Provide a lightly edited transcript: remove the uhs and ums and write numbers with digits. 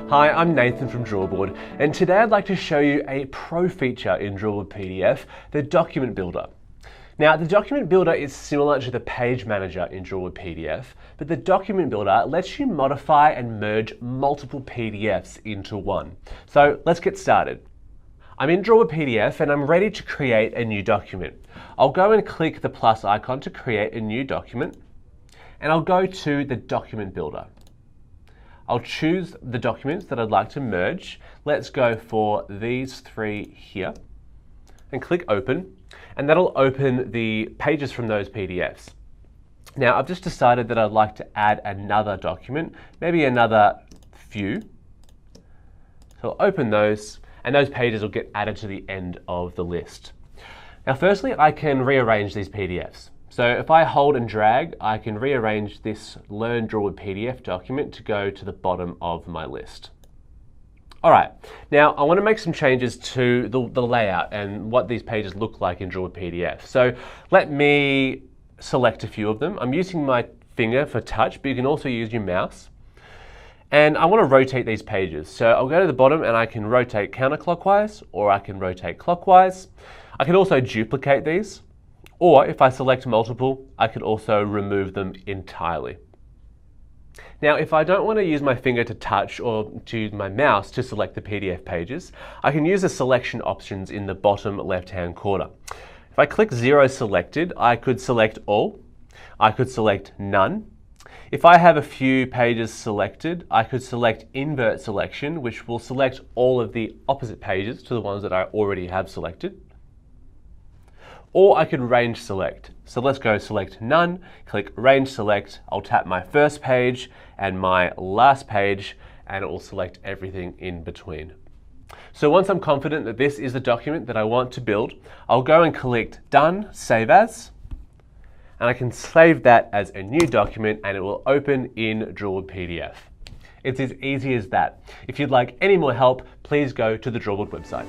Hi, I'm Nathan from Drawboard, and today I'd like to show you a pro feature in Drawboard PDF, the Document Builder. Now, the Document Builder is similar to the Page Manager in Drawboard PDF, but the Document Builder lets you modify and merge multiple PDFs into one. So let's get started. I'm in Drawboard PDF and I'm ready to create a new document. I'll go and click the plus icon to create a new document, and I'll go to the Document Builder. I'll choose the documents that I'd like to merge. Let's go for these three here and click open, and that'll open the pages from those PDFs. Now I've just decided that I'd like to add another document, maybe another few. So I'll open those, and those pages will get added to the end of the list. Now firstly, I can rearrange these PDFs. So if I hold and drag, I can rearrange this Learn Drawboard PDF document to go to the bottom of my list. All right, now I want to make some changes to the layout and what these pages look like in Drawboard PDF. So let me select a few of them. I'm using my finger for touch, but you can also use your mouse. And I want to rotate these pages. So I'll go to the bottom and I can rotate counterclockwise, or I can rotate clockwise. I can also duplicate these. Or if I select multiple, I could also remove them entirely. Now, if I don't want to use my finger to touch or to use my mouse to select the PDF pages, I can use the selection options in the bottom left-hand corner. If I click 0 selected, I could select all. I could select none. If I have a few pages selected, I could select Invert selection, which will select all of the opposite pages to the ones that I already have selected. Or I could range select. So let's go select none, click range select. I'll tap my first page and my last page, and it will select everything in between. So once I'm confident that this is the document that I want to build, I'll go and click done, save as, and I can save that as a new document and it will open in Drawboard PDF. It's as easy as that. If you'd like any more help, please go to the Drawboard website.